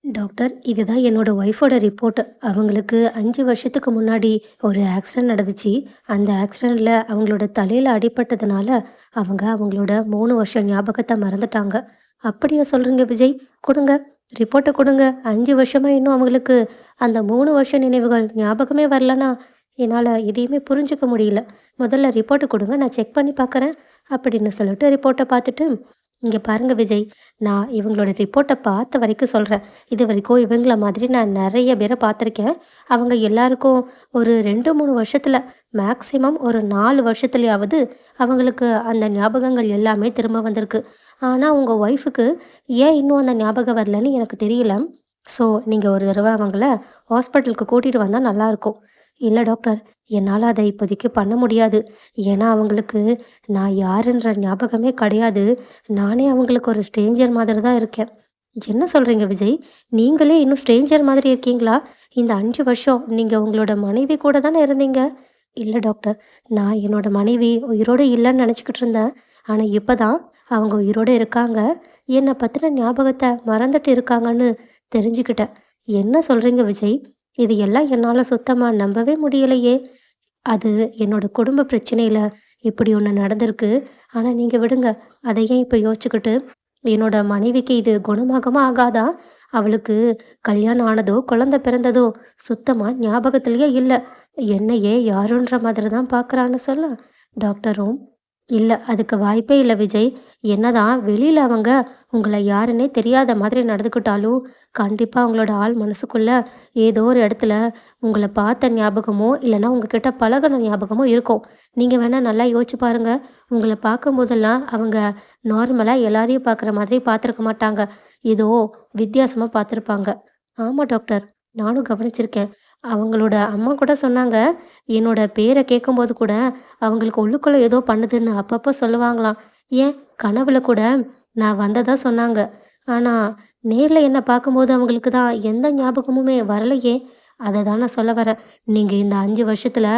Doctor, இதுதான் என்னோட ஒய்ஃபோட ரிப்போர்ட். அவங்களுக்கு 5 வருஷத்துக்கு முன்னாடி ஒரு ஆக்சிடென்ட் நடந்துச்சு. அந்த ஆக்சிடென்ட்ல அவங்களோட தலையில அடிபட்டதுனால, அவங்களோட 3 வருஷம் ஞாபகத்த மறந்துட்டாங்க. அப்படியா சொல்றீங்க விஜய்? குடுங்க. ரிப்போர்ட்ட குடுங்க. 5 வருஷமா இன்னும் அவங்களுக்கு அந்த 3 வருஷ நினைவுகள் ஞாபகமே வரலன்னா, என்னால எதையுமே புரிஞ்சுக்க முடியல. முதல்ல ரிப்போர்ட்ட குடுங்க. நான் செக் பண்ணி பார்க்குறேன். அப்படின்னு சொல்லிட்டு ரிப்போர்ட்ட பார்த்துட்டு, இங்க பாருங்க விஜய், நான் இவங்களோட ரிப்போர்ட்ட பார்த்த வரைக்கும் சொல்றேன். இதுவரைக்கும் இவங்கள மாதிரி நான் நெறைய பேர பார்த்துருக்கேன். அவங்க எல்லாருக்கும் ஒரு 2, 3 வருஷத்துல, மேக்ஸிமம் ஒரு 4 வருஷத்துலயாவது அவங்களுக்கு அந்த ஞாபகங்கள் எல்லாமே திரும்ப வந்திருக்கு. ஆனா, உங்க ஒய்ஃப்‌க்கு ஏன் இன்னும் அந்த ஞாபகம் வரலன்னு எனக்கு தெரியல. ஸோ, நீங்க ஒரு தடவ அவங்கள ஹாஸ்பிட்டலுக்கு கூட்டிட்டு வந்தா நல்லாருக்கும். இல்ல டாக்டர், என்னால அத இப்போதைக்கு பண்ண முடியாது. ஏன்னா, அவங்களுக்கு நான் யாருன்ற ஞாபகமே கிடையாது. நானே அவங்களுக்கு ஒரு ஸ்ட்ரேஞ்சர் மாதிரி தான் இருக்கேன். என்ன சொல்றீங்க விஜய்? நீங்களே இன்னும் ஸ்ட்ரேஞ்சர் மாதிரி இருக்கீங்களா? இந்த 5 வருஷம் நீங்க உங்களோட மனைவி கூட தானே இருந்தீங்க? இல்ல டாக்டர். நான் என்னோட மனைவி உயிரோட இல்லன்னு நெனச்சுக்கிட்டு இருந்தேன். ஆனா இப்ப தான் அவங்க உயிரோட இருக்காங்க. என்ன பத்தின ஞாபகத்த மறந்துட்டு இருக்காங்கன்னு தெரிஞ்சுக்கிட்டேன். என்ன சொல்றீங்க விஜய்? இது எல்லாம் என்னால சுத்தமா நம்பவே முடியலையே! அது என்னோட குடும்ப பிரச்சனையில இப்படி ஒண்ணு நடந்திருக்கு. ஆனா நீங்க விடுங்க. அத ஏன் இப்ப யோசிச்சுக்கிட்டு? என்னோட மனைவிக்கு இது குணமாகுமா ஆகாதா? அவளுக்கு கல்யாணம் ஆனதோ, குழந்தை பிறந்ததோ சுத்தமா ஞாபகத்திலேயே இல்ல. என்னையே யாரோன்ற மாதிரி தான் பார்க்குறான்னு சொல்ல, டாக்டரும் இல்ல. அதுக்கு வாய்ப்பே இல்ல விஜய். என்னதான் வெளியில அவங்க உங்கள யாருன்னே தெரியாத மாதிரி நடந்துக்கிட்டாலும், கண்டிப்பா அவங்களோட ஆழ் மனசுக்குள்ள ஏதோ ஒரு இடத்துல உங்கள பார்த்த ஞாபகமோ, இல்லன்னா உங்ககிட்ட பழகுன ஞாபகமோ இருக்கும். நீங்க வேணா நல்லா யோசிச்சு பாருங்க. உங்கள பார்க்கும்போதெல்லாம் அவங்க நார்மலா எல்லாரையும் பார்க்குற மாதிரி பார்த்துருக்க மாட்டாங்க. ஏதோ வித்தியாசமா பார்த்துருப்பாங்க. ஆமா டாக்டர். நானும் கவனிச்சிருக்கேன். அவங்களோட அம்மா கூட சொன்னாங்க, என்னோட பேர கேட்கும்போது கூட அவங்களுக்கு உள்ளுக்குள்ள ஏதோ பண்ணுதுன்னு அப்பப்போ சொல்லுவாங்களாம். ஏன் கனவுல கூட நான் வந்ததா சொன்னாங்க. ஆனா, நேர்ல என்ன பார்க்கும்போது அவங்களுக்கு தான் எந்த ஞாபகமுமே வரலையே! அத தான் நான் சொல்ல வரேன். நீங்க இந்த 5 வருஷத்துல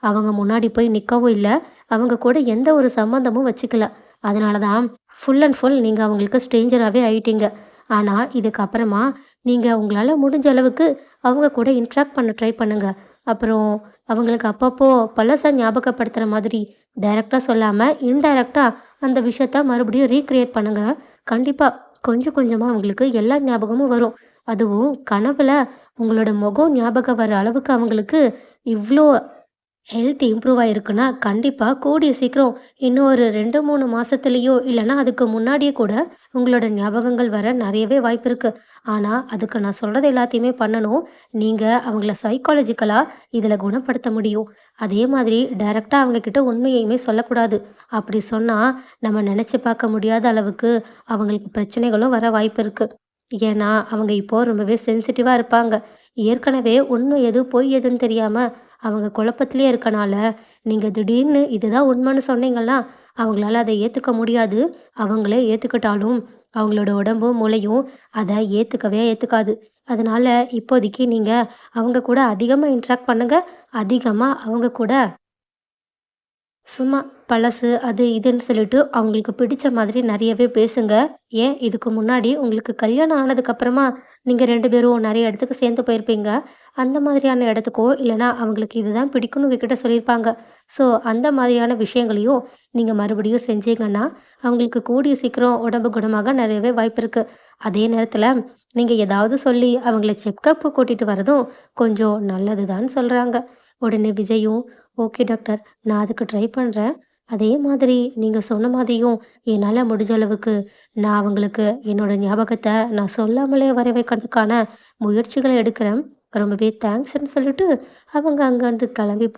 அவங்க முன்னாடி போய் நிக்கவும் இல்ல. அவங்க கூட எந்த ஒரு சம்மந்தமும் வச்சுக்கல. அதனால தான் ஃபுல் அண்ட் ஃபுல் நீங்க அவங்களுக்கு ஸ்ட்ரேஞ்சராவே ஆயிட்டீங்க. ஆனா, இதுக்கப்புறமா நீங்க உங்களால முடிஞ்ச அளவுக்கு அவங்க கூட இன்ட்ராக்ட் பண்ண ட்ரை பண்ணுங்க. அப்புறம் அவங்களுக்கு அப்பப்போ பழச ஞாபகப்படுத்துற மாதிரி டைரக்ட்டா சொல்லாம, இன்டைரக்ட்டா அந்த விஷயத்த மறுபடியும் ரீகிரியேட் பண்ணுங்க. கண்டிப்பா கொஞ்சம் கொஞ்சமா அவங்களுக்கு எல்லா ஞாபகமும் வரும். அதுவும் கனவுல உங்களோட முகம் ஞாபகம் வர அளவுக்கு அவங்களுக்கு இவ்ளோ ஹெல்த் இம்ப்ரூவ் ஆயிருக்குன்னா, கண்டிப்பா கூடிய சீக்கிரம் இன்னும் ஒரு 2, 3 மாசத்துலயோ இல்லன்னா அதுக்கு முன்னாடியே கூட உங்களோட ஞாபகங்கள் வர நெறையவே வாய்ப்பு இருக்கு. ஆனா, அதுக்கு நான் சொல்றது எல்லாத்தையுமே பண்ணணும். நீங்க அவங்கள சைக்காலஜிக்கலா இதுல குணப்படுத்த முடியும். அதே மாதிரி டைரக்ட்டா அவங்க கிட்ட உண்மையையுமே சொல்லக்கூடாது. அப்படி சொன்னா, நம்ம நெனச்சு பார்க்க முடியாத அளவுக்கு அவங்களுக்கு பிரச்சனைகளும் வர வாய்ப்பு இருக்கு. ஏன்னா, அவங்க இப்போ ரொம்பவே சென்சிட்டிவா இருப்பாங்க. ஏற்கனவே உண்மை எது, பொய் எதுன்னு தெரியாம அவங்க குழப்பத்திலேயே இருக்கனால, நீங்க திடீர்னு இதுதான் உண்மைன்னு சொன்னீங்கன்னா, அவங்களால அத ஏத்துக்க முடியாது. அவங்களே ஏத்துக்கிட்டாலும், அவங்களோட உடம்பும், மூளையும் அத ஏத்துக்கவே ஏத்துக்காது. அதனால இப்போதைக்கு நீங்க அவங்க கூட அதிகமா இன்டராக்ட் பண்ணுங்க. அதிகமா அவங்க கூட சும்மா பழசு அது இதுன்னு சொல்லிட்டு அவங்களுக்கு பிடிச்ச மாதிரி நெறையவே பேசுங்க. ஏன் இதுக்கு முன்னாடி உங்களுக்கு கல்யாணம் ஆனதுக்கப்புறமா நீங்க 2 பேரும் நெறைய இடத்துக்கு சேர்ந்து போயிருப்பீங்க. அந்த மாதிரியான இடத்துக்கோ, இல்லன்னா அவங்களுக்கு இதுதான் பிடிக்கும்னு உங்ககிட்ட சொல்லியிருப்பாங்க. ஸோ அந்த மாதிரியான விஷயங்களையும் நீங்க மறுபடியும் செஞ்சீங்கன்னா, அவங்களுக்கு கூடிய சீக்கிரம் உடம்பு குணமாக நெறையவே வாய்ப்பு இருக்கு. அதே நேரத்தில நீங்க ஏதாவது சொல்லி அவங்கள செக்கப் கூட்டிட்டு வரதும் கொஞ்சம் நல்லது தான் சொல்றாங்க. உடனே விஜயும், "ஓகே டாக்டர். நான் அதுக்கு ட்ரை பண்றேன். அதே மாதிரி நீங்க சொன்ன மாதிரியும் என்னால முடிஞ்ச அளவுக்கு நான் அவங்களுக்கு என்னோட ஞாபகத்த நான் சொல்லாமலே வர வைக்கிறதுக்கான முயற்சிகள எடுக்கிறேன். ரொம்பவே தேங்க்ஸ்ன்னு" சொல்லிட்டு அவங்க அங்கருந்து கிளம்பி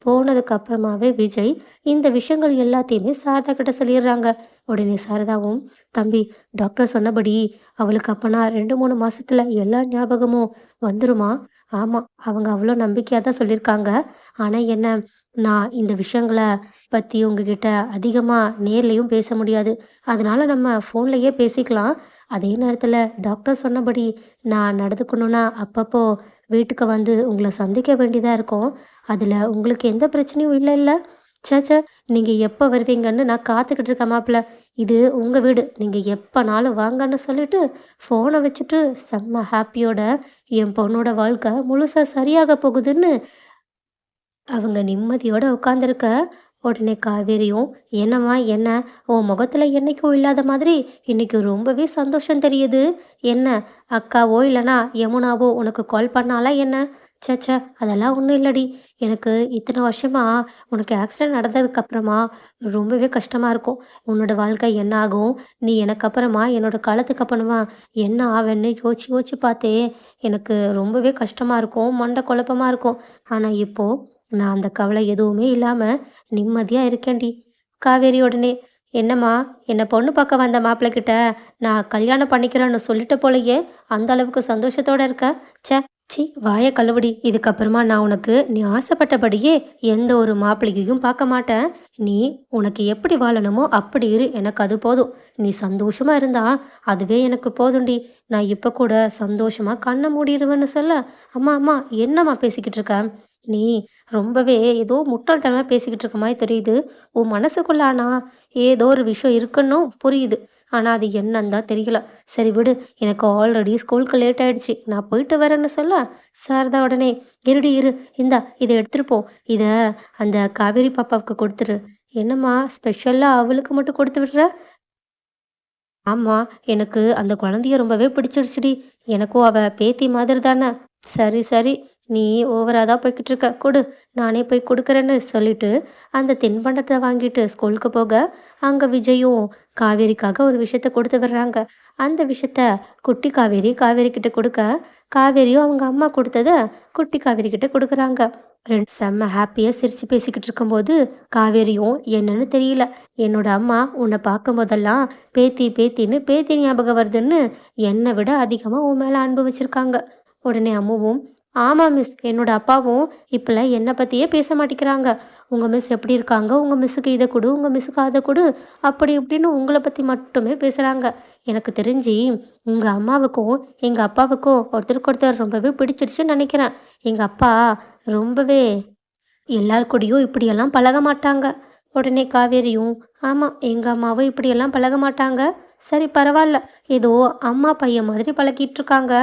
போனதுக்கு அப்புறமாவே விஜய் இந்த விஷயங்கள் எல்லாத்தையுமே சாரதா கிட்ட சொல்லிடுறாங்க. உடனே சாரதாவும், "தம்பி, டாக்டர் சொன்னபடி அவளுக்கு அப்பனா 2, 3 மாசத்துல எல்லா ஞாபகமும் வந்துருமா?" "ஆமா. அவங்க அவ்ளோ நம்பிக்கையா தான் சொல்லியிருக்காங்க. ஆனா என்ன, நான் இந்த விஷயங்கள பத்தி உங்ககிட்ட அதிகமா நேர்லயும் பேச முடியாது. அதனால நம்ம ஃபோன்லயே பேசிக்கலாம். அதே நேரத்துல டாக்டர் சொன்னபடி நான் நடந்துக்கணும்னா, அப்பப்போ வீட்டுக்கு வந்து உங்கள சந்திக்க வேண்டியதா இருக்கும். அதுல உங்களுக்கு எந்த பிரச்சனையும் இல்லல்ல?" "ச்சே! ச்சே! நீங்க எப்ப வருவீங்கன்னு நான் காத்துக்கிட்டு இருக்கேன் மாப்ள. இது உங்க வீடு. நீங்க எப்பனாலும் வாங்கன்னு சொல்லிட்டு, ஃபோன வச்சுட்டு செம்ம ஹாப்பியோட என் பொண்ணோட வாழ்க்கை முழுசா சரியாக போகுதுன்னு அவங்க நிம்மதியோட உட்காந்துருக்க, உடனே காவேரியும், "என்னம்மா என்ன? உன் முகத்துல என்னைக்கும் இல்லாத மாதிரி இன்னைக்கு ரொம்பவே சந்தோஷம் தெரியுது. என்ன அக்காவோ இல்லனா யமுனாவோ உனக்கு கால் பண்ணாளா என்ன?" "ச்சே ச்சே அதெல்லாம் ஒண்ணும் இல்லடி. எனக்கு இத்தன வருஷமா உனக்கு ஆக்சிடென்ட் நடந்ததுக்கு அப்புறமா ரொம்பவே கஷ்டமா இருக்கும். உன்னோட வாழ்க்கை என்ன ஆகும்? நீ எனக்கு அப்புறமா என்னோட காலத்துக்கு அப்புறமா என்ன ஆவேன்னு யோசிச்சு யோசிச்சு பார்த்தேன். எனக்கு ரொம்பவே கஷ்டமா இருக்கும். மண்டை குழப்பமா இருக்கும். ஆனா இப்போ நான் அந்த கவலை எதுவுமே இல்லாம நிம்மதியா இருக்கேன்டி." காவேரி உடனே, "என்னம்மா, என்ன பொண்ணு பார்க்க வந்த மாப்பிள கிட்ட நான் கல்யாணம் பண்ணிக்கிறேன்னு சொல்லிட்ட போலயே, அந்த அளவுக்கு சந்தோஷத்தோட இருக்க. ச்சே! ச்சீ! வாய கழுவுடி. இதுக்கப்புறமா நான் உனக்கு நீ ஆசைப்பட்டபடியே எந்த ஒரு மாப்பிள்ளையையும் பார்க்க மாட்டேன். நீ உனக்கு எப்படி வாழணுமோ அப்படி இரு. எனக்கு அது போதும். நீ சந்தோஷமா இருந்தா அதுவே எனக்கு போதும்டி. நான் இப்ப கூட சந்தோஷமா கண்ண மூடிருவேன்னு" சொல்ல, "அம்மா அம்மா என்னம்மா பேசிக்கிட்டு இருக்க? நீ ரொம்பவே ஏதோ முட்டாள்தனமா பேசிக்கிட்டு இருக்க மாரி தெரியுது. உன் மனசுக்குள்ள ஆனா ஏதோ ஒரு விஷயம் இருக்குன்னும் புரியுது. ஆனா அது என்னன்னு தான் தெரியல. சரி விடு. எனக்கு ஆல்ரெடி ஸ்கூலுக்கு லேட் ஆயிடுச்சு. நான் போயிட்டு வரேன்னு" சொல்ல, சாரதா உடனே, "இருடி இரு. இந்தா இத எடுத்துட்டு போ. இத அந்த காவேரி பாப்பாவுக்கு குடுத்துரு." "என்னம்மா ஸ்பெஷலா அவளுக்கு மட்டும் குடுத்து விடுற?" "ஆமா. எனக்கு அந்த குழந்தைய ரொம்பவே பிடிச்சிருச்சுடி. எனக்கும் அவ பேத்தி மாதிரி தானே." "சரி, சரி. நீ ஓவரா தான் போய்க்கிட்டு இருக்க. குடு. நானே போய் குடுக்குறேன்னு" சொல்லிட்டு, அந்த தின்பண்டத்த வாங்கிட்டு ஸ்கூலுக்கு போக, அங்க விஜயும் காவேரிக்காக ஒரு விஷயத்த குடுத்து விடுறாங்க. அந்த விஷயத்த குட்டி காவேரி, காவேரி கிட்ட குடுக்க, காவேரியும் அவங்க அம்மா குடுத்தத குட்டி காவேரி கிட்ட குடுக்குறாங்க. செம்ம ஹாப்பியா சிரிச்சு பேசிக்கிட்டு இருக்கும்போது, காவேரியும் என்னன்னு தெரியல. என்னோட அம்மா உன்னை பார்க்கும்போதெல்லாம் பேத்தி பேத்தின்னு பேத்தி ஞாபகம் வருதுன்னு என்னை விட அதிகமா உன் மேல அன்பு வச்சிருக்காங்க. உடனே அம்முவும், ஆமா மிஸ். என்னோட அப்பாவும் இப்பெல்லாம் என்னை பத்தியே பேச மாட்டேங்கிறாங்க. உங்க மிஸ் எப்படி இருக்காங்க? உங்க மிஸ்ஸுக்கு இதை கொடு, உங்க மிஸ்ஸுக்கு அதை கொடு, அப்படி இப்படின்னு உங்களை பத்தி மட்டுமே பேசுறாங்க. எனக்கு தெரிஞ்சு உங்க அம்மாவுக்கும் எங்க அப்பாவுக்கும் ஒருத்தருக்கு ஒருத்தர் ரொம்பவே பிடிச்சிருச்சுன்னு நினைக்கிறேன். எங்க அப்பா ரொம்பவே எல்லார் கூடயும் இப்படியெல்லாம் பழக மாட்டாங்க." உடனே காவேரியும், "ஆமா, எங்க அம்மாவும் இப்படியெல்லாம் பழக மாட்டாங்க. சரி பரவால்ல. ஏதோ அம்மா பையன் மாதிரி பழகிட்டு இருக்காங்க.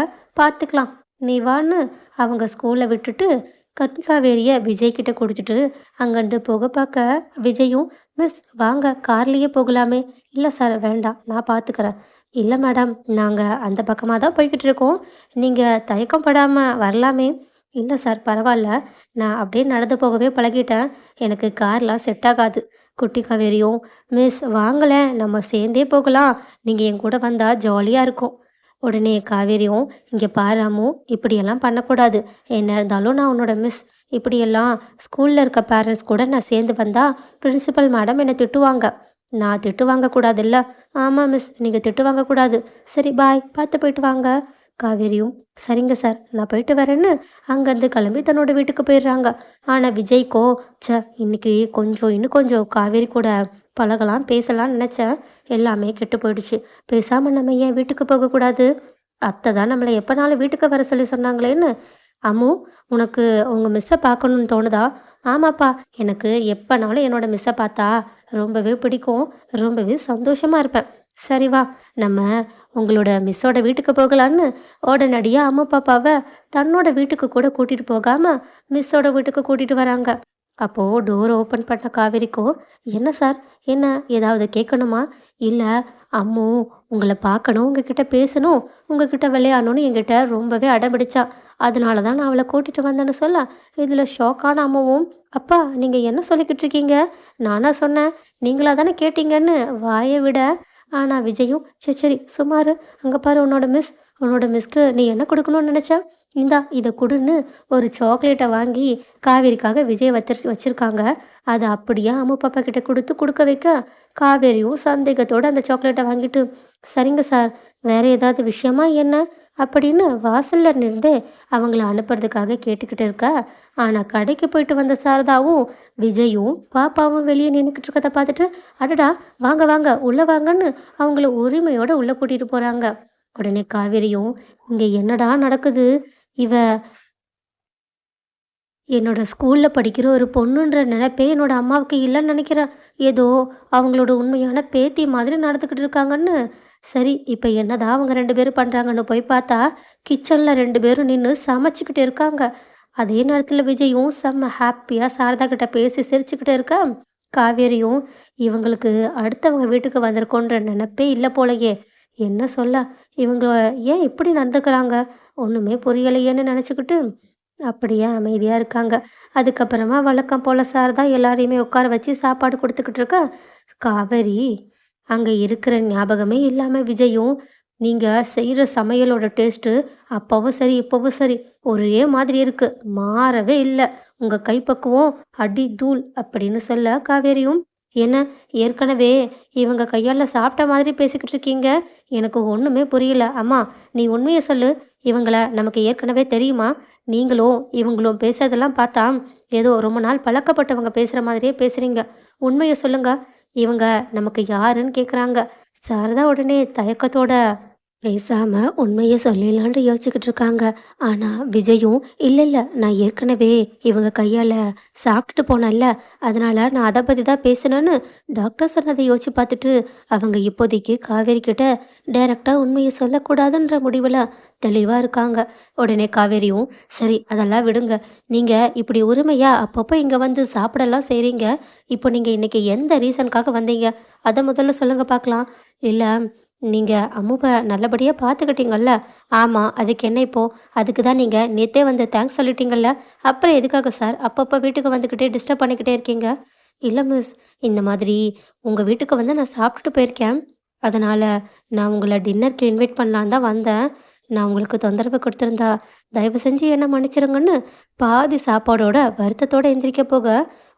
பார்த்துக்கலாம். நீ வான்னு" அவங்க ஸ்கூல விட்டுட்டு கத்தி காவேரிய விஜய் கிட்ட குடுத்துட்டு அங்கேருந்து போக பார்க்க, விஜயும், "மிஸ் வாங்க கார்லயே போகலாமே." "இல்ல சார் வேண்டாம். நான் பார்த்துக்கிறேன்." "இல்ல மேடம். நாங்க அந்த பக்கமா தான் போய்க்கிட்டு இருக்கோம். நீங்க தயக்கம் படாம வரலாமே." "இல்ல சார் பரவால்ல. நான் அப்படியே நடந்து போகவே பழகிட்டேன். எனக்கு கார்லாம் செட் ஆகாது." குட்டி காவேரியும், "மிஸ் வாங்களேன் நம்ம சேர்ந்தே போகலாம். நீங்க என் கூட வந்தா ஜாலியா இருக்கும்." உடனே காவேரியும், "இங்க பாரு அம்மு, இப்படியெல்லாம் பண்ணக்கூடாது. என்ன இருந்தாலும் நான் உன்னோட மிஸ். இப்படியெல்லாம் ஸ்கூல்ல இருக்க பேரண்ட்ஸ் கூட நான் சேர்ந்து வந்தா பிரின்சிபல் மேடம் என்ன திட்டுவாங்க. நான் திட்டு வாங்கக்கூடாதுல்ல." "ஆமா மிஸ். நீங்க திட்டு வாங்கக்கூடாது. சரி பாய். பார்த்து போயிட்டு வாங்க." காவேரியும், "சரிங்க சார். நான் போயிட்டு வரேன்னு" அங்கேருந்து கிளம்பி தன்னோட வீட்டுக்கு போயிடுறாங்க. ஆனா விஜய்க்கோ, ச்சே இன்னைக்கு இன்னும் கொஞ்சம் காவேரி கூட பழகலாம், பேசலாம்னு நினச்சேன். எல்லாமே கெட்டு போயிடுச்சு. பேசாம நம்ம ஏன் வீட்டுக்கு போகக்கூடாது? அத்தை தான் நம்மள எப்பனாலும் வீட்டுக்கு வர சொல்லி சொன்னாங்களேன்னு. "அம்மு, உனக்கு உங்க மிஸ்ஸை பார்க்கணும்னு தோணுதா?" "ஆமாப்பா. எனக்கு எப்பனாலும் என்னோட மிஸ்ஸை பார்த்தா ரொம்பவே பிடிக்கும். ரொம்பவே சந்தோஷமா இருப்பேன்." "சரி வா, நம்ம உங்களோட மிஸ்ஸோட வீட்டுக்கு போகலான்னு" உடனடியா அம்மு பாப்பாவ தன்னோட வீட்டுக்கு கூட கூட்டிட்டு போகாம மிஸ்ஸோட வீட்டுக்கு கூட்டிட்டு வராங்க. அப்போ டோர் ஓப்பன் பண்ண காவேரிக்கோ, "என்ன சார்? என்ன ஏதாவது கேட்கணுமா?" "இல்ல அம்மு உங்கள பார்க்கணும், உங்ககிட்ட பேசணும், உங்ககிட்ட விளையாடணும்னு என்கிட்ட ரொம்பவே அடம்பிடிச்சா. அதனால தான் நான் அவள கூட்டிட்டு வந்தேன்னு" சொல்ல, இதில ஷாக்கான அம்முவும், "அப்பா நீங்க என்ன சொல்லிக்கிட்டு இருக்கீங்க? நானா சொன்னேன்? நீங்களா தானே கேட்டீங்கன்னு" வாய விட, ஆனா விஜயும், "சரி சரி சும்மா இரு. அங்க பாரு உன்னோட மிஸ். உன்னோட மிஸ்க்கு நீ என்ன குடுக்கணும்னு நெனச்ச? இந்தா இத குடுன்னு" ஒரு சாக்லேட்ட வாங்கி காவேரிக்காக விஜய் வச்சிருக்காங்க. அத அப்படியே அம்மு பாப்பா கிட்ட குடுக்க வைக்க, காவேரியும் சந்தேகத்தோட அந்த சாக்லேட்ட வாங்கிட்டு, "சரிங்க சார். வேற ஏதாவது விஷயமா என்ன?" அப்படின்னு வாசல்ல இருந்தே அவங்கள அனுப்புறதுக்காக கேட்டுக்கிட்டு இருக்கா. ஆனா கடைக்கு போயிட்டு வந்த சாரதாவும், விஜயும், பாப்பாவும் வெளிய நின்னுக்கிட்டு இருக்கத பார்த்துட்டு, "அடடா! வாங்க வாங்க உள்ள வாங்கன்னு" அவங்கள உரிமையோட உள்ள கூட்டிட்டு போறாங்க. உடனே காவேரியும், "இங்க என்னடா நடக்குது? இவ என்னோட ஸ்கூல்ல படிக்கிற ஒரு பொண்ணுன்ற நினைப்பே என்னோட அம்மாவுக்கு இல்லன்னு நினைக்கிறேன். ஏதோ அவங்களோட உண்மையான பேத்தி மாதிரி நடந்துக்கிட்டு இருக்காங்கன்னு. சரி, இப்ப என்னதான் அவங்க 2 பேரும் பண்றாங்கன்னு போய் பார்த்தா, கிச்சன்ல 2 பேரும் நின்னு சமைச்சுக்கிட்டு இருக்காங்க. அதே நேரத்துல விஜயும் செம்ம ஹாப்பியா சாரதா கிட்ட பேசி சிரிச்சுக்கிட்டு இருக்கா. காவேரியும் இவங்களுக்கு அடுத்தவங்க வீட்டுக்கு வந்திருக்கோன்ற நினைப்பே இல்ல போலயே. என்ன சொல்ல? இவங்க ஏன் இப்படி நடந்துக்கிறாங்க? ஒண்ணுமே புரியலையேன்னு நினைச்சுக்கிட்டு அப்படியே அமைதியா இருக்காங்க. அதுக்கப்புறமா வழக்கம் போல சாரதா எல்லாரையுமே உட்கார வச்சு சாப்பாடு குடுத்துக்கிட்டு இருக்கா. காவேரி அங்க இருக்கிற ஞாபகமே இல்லாம விஜயும், "நீங்க செய்ற சமையலோட டேஸ்ட்டு அப்பவும் சரி, இப்பவும் சரி ஒரே மாதிரி இருக்கு. மாறவே இல்ல. உங்க கைப்பக்குவம் அடி தூள்" அப்படின்னு சொல்ல காவேரியும், "என்ன ஏற்கனவே இவங்க கையால சாப்பிட்ட மாதிரி பேசிக்கிட்டு இருக்கீங்க? எனக்கு ஒண்ணுமே புரியல. அம்மா நீ உண்மைய சொல்லு. இவங்கள நமக்கு ஏற்கனவே தெரியுமா? நீங்களும் இவங்களும் பேசுறதெல்லாம் பார்த்தா, ஏதோ ரொம்ப நாள் பழக்கப்பட்டவங்க பேசுற மாதிரியே பேசுறீங்க. உண்மைய சொல்லுங்க. இவங்க நமக்கு யாருன்னு கேட்குறாங்க." சாரதா உடனே தயக்கத்தோட பேசாம உண்மைய சொல்லிடலான்ட்டு யோசிச்சுக்கிட்டு இருக்காங்க. ஆனா விஜயும், "இல்ல, இல்ல. நான் ஏற்கனவே இவங்க கையால சாப்பிட்டுட்டு போனேன்ல. அதனால நான் அத பத்தி தான் பேசினேன்னு" டாக்டர் சொன்னத யோசிச்சு பார்த்துட்டு, அவங்க இப்போதைக்கு காவேரி கிட்ட டைரக்ட்டா உண்மைய சொல்லக்கூடாதுன்ற முடிவுல தெளிவா இருக்காங்க. உடனே காவேரியும், "சரி அதெல்லாம் விடுங்க. நீங்க இப்படி உரிமையா அப்பப்போ இங்க வந்து சாப்பிடலாம் செய்றீங்க. இப்போ நீங்க இன்னைக்கு எந்த ரீசனுக்காக வந்தீங்க? அத முதல்ல சொல்லுங்க பார்க்கலாம்." "இல்ல, நீங்க அம்முவ நல்லபடியா பார்த்துக்கிட்டீங்கல்ல?" "ஆமா. அதுக்கு என்ன இப்போ? அதுக்கு தான் நீங்க நேத்தே வந்து தேங்க்ஸ் சொல்லிட்டீங்கல்ல. அப்புறம் எதுக்காக சார் அப்பப்போ வீட்டுக்கு வந்துக்கிட்டே டிஸ்டர்ப் பண்ணிக்கிட்டே இருக்கீங்க?" "இல்ல மிஸ். இந்த மாதிரி உங்க வீட்டுக்கு வந்து நான் சாப்பிட்டுட்டு போயிருக்கேன். அதனால நான் உங்கள டின்னருக்கு இன்வைட் பண்ணலான்னு தான் வந்தேன். நான் உங்களுக்கு தொந்தரவு கொடுத்திருந்தா, தயவு செஞ்சு என்ன மன்னிச்சிடுங்கன்னு" பாதி சாப்பாடோட வருத்தத்தோட எந்திரிக்க போக,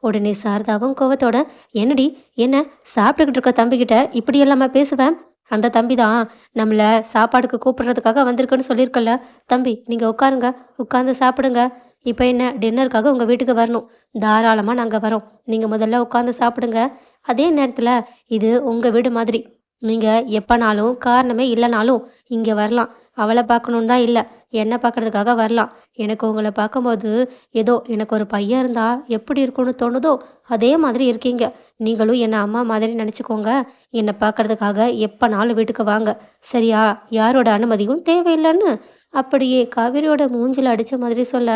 உடனே சாரதாவும் கோவத்தோட, "என்னடி? என்ன சாப்பிட்டுக்கிட்டு இருக்க தம்பிகிட்ட இப்படியெல்லாமா பேசுவ? அந்த தம்பி தான் நம்மள சாப்பாடுக்கு கூப்பிடுறதுக்காக வந்திருக்குன்னு சொல்லியிருக்கல்ல. தம்பி நீங்க உட்காருங்க. உட்கார்ந்து சாப்பிடுங்க. இப்ப என்ன டின்னருக்காக உங்க வீட்டுக்கு வரணும். தாராளமா நாங்க வரோம். நீங்க முதல்ல உட்கார்ந்து சாப்பிடுங்க. அதே நேரத்துல இது உங்க வீடு மாதிரி. நீங்க எப்பனாலும், காரணமே இல்லனாலும் இங்க வரலாம். அவள பார்க்கணும்னு தான் இல்ல. என்ன பார்க்கறதுக்காக வரலாம். எனக்கு உங்கள பார்க்கும்போது, ஏதோ எனக்கு ஒரு பையன் இருந்தா எப்படி இருக்கும்னு தோணுதோ, அதே மாதிரி இருக்கீங்க. நீங்களும் என்ன அம்மா மாதிரி நெனச்சுக்கோங்க. என்ன பார்க்கறதுக்காக எப்பனாலும் வீட்டுக்கு வாங்க. சரியா? யாரோட அனுமதியும் தேவையில்லன்னு" அப்படியே காவேரியோட மூஞ்சில அடிச்ச மாதிரி சொல்ல,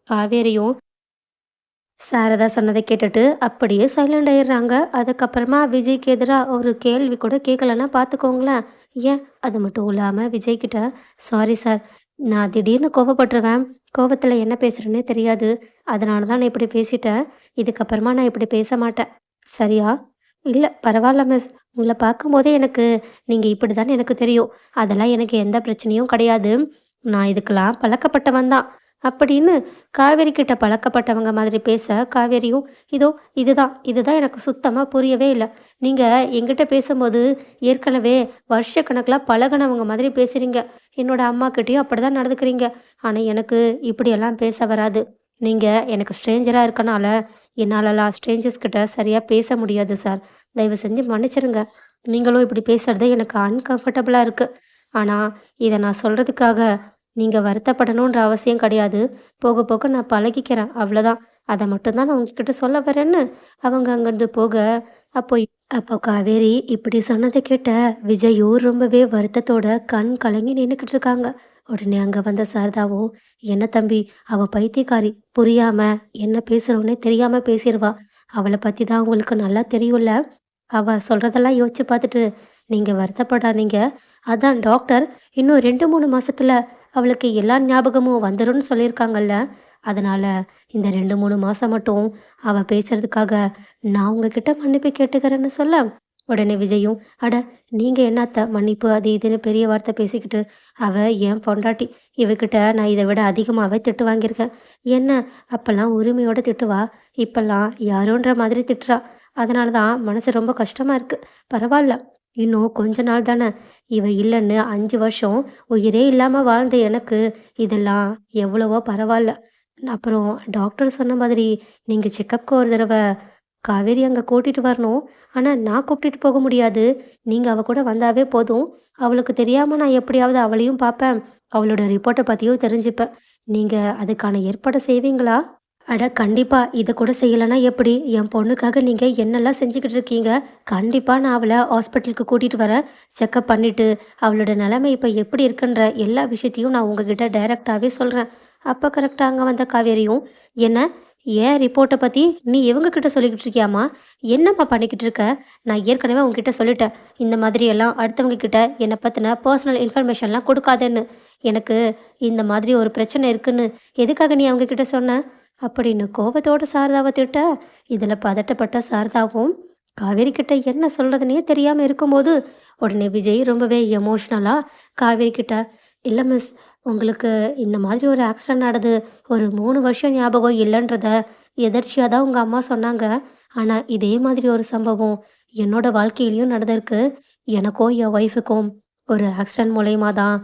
காவேரியும் சாரதா சொன்னத கேட்டுட்டு அப்படியே சைலண்ட் ஆயிடுறாங்க. அதுக்கப்புறமா விஜய்க்கு எதிரா ஒரு கேள்வி கூட கேட்கலன்னா பார்த்துக்கோங்களேன். ஏன் அது மட்டும் இல்லாம விஜய் கிட்ட, "சாரி சார். நான் திடீர்னு கோவப்பட்டுருவேன். கோவத்துல என்ன பேசுறேன்னே தெரியாது. அதனால தான் நான் இப்படி பேசிட்டேன். இதுக்கப்புறமா நான் இப்படி பேச மாட்டேன். சரியா?" "இல்ல பரவால்ல மிஸ். உங்கள பார்க்கும்போதே எனக்கு நீங்க இப்படிதான்னு எனக்கு தெரியும். அதெல்லாம் எனக்கு எந்த பிரச்சனையும் கிடையாது. நான் இதுக்கெல்லாம் பழக்கப்பட்டவன் தான்." அப்படின்னு காவேரி கிட்ட பழக்கப்பட்டவங்க மாதிரி பேச, காவேரியும், "இதோ இதுதான் எனக்கு சுத்தமா புரியவே இல்ல. நீங்க என்கிட்ட பேசும்போது ஏற்கனவே வருஷக்கணக்குல பழகுனவங்க மாதிரி பேசுறீங்க. என்னோட அம்மாகிட்டயும் அப்படிதான் நடந்துக்கிறீங்க. ஆனா எனக்கு இப்படியெல்லாம் பேச வராது. நீங்க எனக்கு ஸ்ட்ரேஞ்சரா இருக்கனால, என்னாலலாம் ஸ்ட்ரேஞ்சர்ஸ் கிட்ட சரியா பேச முடியாது சார். தயவு செஞ்சு மன்னிச்சிடுங்க. நீங்களும் இப்படி பேசுறது எனக்கு அன்கம்ஃபர்டபுளா இருக்கு. ஆனா இத நான் சொல்றதுக்காக நீங்க வருத்தப்படணுன்ற அவசியம் கிடையாது. போக போக நான் பழகிக்கிறேன். அவ்வளோதான். அத மட்டும் தான் நான் உங்ககிட்ட சொல்ல வரேன்னு" அவங்க அங்கருந்து போக, அப்போ அப்போ காவேரி இப்படி சொன்னத கேட்ட விஜயும் ரொம்பவே வருத்தத்தோட கண் கலங்கி நின்னுக்கிட்டு இருக்காங்க. உடனே அங்க வந்த சாரதாவும், "என்ன தம்பி, அவ பைத்தியக்காரி. புரியாம என்ன பேசுறோன்னே தெரியாம பேசிருவா. அவள பத்தி தான் உங்களுக்கு நல்லா தெரியும்ல. அவ சொல்றதெல்லாம் யோசிச்சு பார்த்துட்டு நீங்க வருத்தப்படாதீங்க. அதான் டாக்டர் இன்னும் 2, 3 மாசத்துல அவளுக்கு எல்லா ஞாபகமும் வந்துரும்னு சொல்லியிருக்காங்கல்ல. அதனால இந்த 2, 3 மாசம் மட்டும் அவ பேசுறதுக்காக நான் உங்ககிட்ட மன்னிப்பு கேட்டுக்கிறேன்னு" சொல்ல, உடனே விஜயும், "அட நீங்க என்ன அத்த மன்னிப்பு அது இதுன்னு பெரிய வார்த்தை பேசிக்கிட்டு. அவ என் பொண்டாட்டி. இவகிட்ட நான் இத விட அதிகமாவே திட்டு வாங்கியிருக்கேன். என்ன அப்பல்லாம் உரிமையோட திட்டுவா. இப்பல்லாம் யாரோன்ற மாதிரி திட்டுறா. அதனால தான் மனசு ரொம்ப கஷ்டமா இருக்கு. பரவால்ல. இன்னும் கொஞ்ச நாள் தானே. இவ இல்லன்னு 5 வருஷம் உயிரே இல்லாம வாழ்ந்த எனக்கு இதெல்லாம் எவ்வளவோ பரவால்ல. அப்புறம் டாக்டர் சொன்ன மாதிரி நீங்க செக்கப்க்கு ஒரு தடவ காவேரி அங்க கூட்டிட்டு வரணும். ஆனா நான் கூட்டிட்டு போக முடியாது. நீங்க அவ கூட வந்தாவே போதும். அவளுக்கு தெரியாம நான் எப்படியாவது அவளையும் பார்ப்பேன். அவளோட ரிப்போர்ட்ட பத்தியும் தெரிஞ்சுப்பேன். நீங்க அதுக்கான ஏற்பாட செய்வீங்களா?" அட கண்டிப்பா. இத கூட செய்யலன்னா எப்படி? என் பொண்ணுக்காக நீங்க என்னல்லாம் செஞ்சுக்கிட்டு இருக்கீங்க. கண்டிப்பா நான் அவள ஹாஸ்பிட்டலுக்கு கூட்டிட்டு வரேன். செக்கப் பண்ணிட்டு, அவளோட நிலைமை இப்ப எப்படி இருக்குன்ற எல்லா விஷயத்தையும் நான் உங்ககிட்ட டைரக்ட்டாவே சொல்றேன். அப்ப கரெக்ட்டா அங்க வந்த காவேரியும், "என்ன? என் ரிப்போர்ட்ட பத்தி நீ இவங்க கிட்ட சொல்லிக்கிட்டு இருக்கியாம்மா? என்னம்மா பண்ணிக்கிட்டு இருக்க? நான் ஏற்கனவே உன்கிட்ட சொல்லிட்டேன். இந்த மாதிரி எல்லாம் அடுத்தவங்க கிட்ட என்ன பத்தின பர்சனல் இன்ஃபர்மேஷன்லாம் குடுக்காதன்னு. எனக்கு இந்த மாதிரி ஒரு பிரச்சனை இருக்குன்னு எதுக்காக நீ அவங்க கிட்ட சொன்ன?" அப்படின்னு கோபத்தோட சாரதாவ திட்ட, இதுல பதட்டப்பட்ட சாரதாவும் காவேரி கிட்ட என்ன சொல்றதுன்னே தெரியாம இருக்கும்போது, உடனே விஜய் ரொம்பவே எமோஷ்னலா காவேரி கிட்ட, "இல்ல மிஸ், உங்களுக்கு இந்த மாதிரி ஒரு ஆக்சிடென்ட் நடந்து ஒரு 3 வருஷம் ஞாபகம் இல்லன்றத எதர்ச்சியா தான் உங்க அம்மா சொன்னாங்க. ஆனா இதே மாதிரி ஒரு சம்பவம் என்னோட வாழ்க்கையிலயும் நடந்திருக்கு. எனக்கும் என் ஒய்ஃபுக்கும் ஒரு ஆக்சிடென்ட் மூலியமா தான்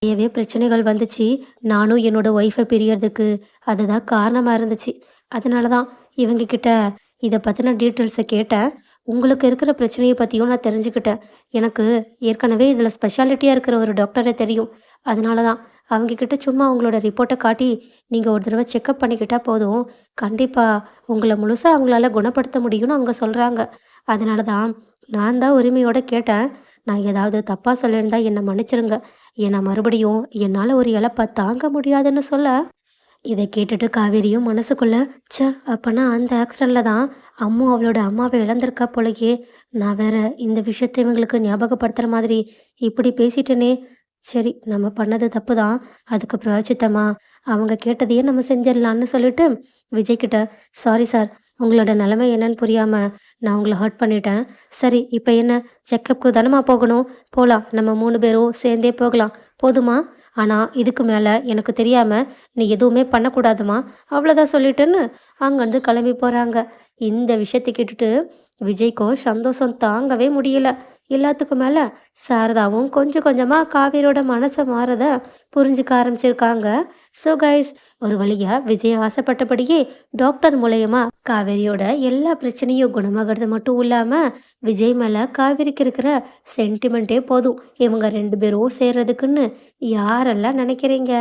நிறையவே பிரச்சனைகள் வந்துச்சு. நானும் என்னோட ஒய்ஃப பிரியறதுக்கு அதுதான் காரணமா இருந்துச்சு. அதனால தான் இவங்க கிட்ட இத பத்தின டீட்டெயில்ஸ கேட்டேன். உங்களுக்கு இருக்கிற பிரச்சனைய பத்தியும் நான் தெரிஞ்சுக்கிட்டேன். எனக்கு ஏற்கனவே இதில ஸ்பெஷாலிட்டியா இருக்கிற ஒரு டாக்டர தெரியும். அதனால தான் அவங்க கிட்ட சும்மா உங்களோட ரிப்போர்ட்ட காட்டி, நீங்க ஒரு தடவ செக்கப் பண்ணிக்கிட்டா போதும். கண்டிப்பா உங்கள முழுசா அவங்களால குணப்படுத்த முடியும்னு அவங்க சொல்றாங்க. அதனால தான் நான் தான் உரிமையோட கேட்டேன். நான் ஏதாவது தப்பா சொல்லியிருந்தா என்ன மன்னிச்சிருங்க. ஏன்னா மறுபடியும் என்னால ஒரு இழப்ப தாங்க முடியாதுன்னு சொல்ல, இத கேட்டுட்டு காவேரியும் மனசுக்குள்ள, ச்சே! அப்பன்னா அந்த ஆக்சிடென்ட்ல தான் அம்மு அவளோட அம்மாவ இழந்திருக்கா போலயே! நான் வேற இந்த விஷயத்த இவங்களுக்கு ஞாபகப்படுத்துற மாதிரி இப்படி பேசிட்டேனே! சரி, நம்ம பண்ணது தப்பு தான். அதுக்கு பிராயச்சித்தமா அவங்க கேட்டதையே நம்ம செஞ்சிடலான்னு சொல்லிட்டு, விஜய் கிட்ட, "சாரி சார். உங்களோட நிலைமை என்னன்னு புரியாம நான் உங்கள ஹர்ட் பண்ணிட்டேன். சரி, இப்ப என்ன செக்கப்க்கு தானம்மா போகணும். போலாம். நம்ம 3 பேரும் சேர்ந்தே போகலாம். போதுமா? ஆனா இதுக்கு மேல எனக்கு தெரியாம நீ எதுவுமே பண்ணக்கூடாதும்மா. அவ்வளோதான் சொல்லிட்டேன்னு அங்கருந்து கிளம்பி போறாங்க. இந்த விஷயத்த கேட்டுட்டு விஜய்க்கோ சந்தோஷம் தாங்கவே முடியல. எல்லாத்துக்கும் மேல சாரதாவும் கொஞ்சம் கொஞ்சமா காவேரியோட மனச மாறத புரிஞ்சுக்க ஆரம்பிச்சிருக்காங்க. ஸோ கைஸ், ஒரு வழியா விஜய் ஆசைப்பட்டபடியே டாக்டர் மூலியமா காவேரியோட எல்லா பிரச்சனையும் குணமாகறது மட்டும் இல்லாம, விஜய் மேல காவேரிக்கு இருக்கிற சென்டிமெண்ட்டே போதும் இவங்க 2 பேரும் சேர்றதுக்குன்னு யாரெல்லாம் நினைக்கிறீங்க?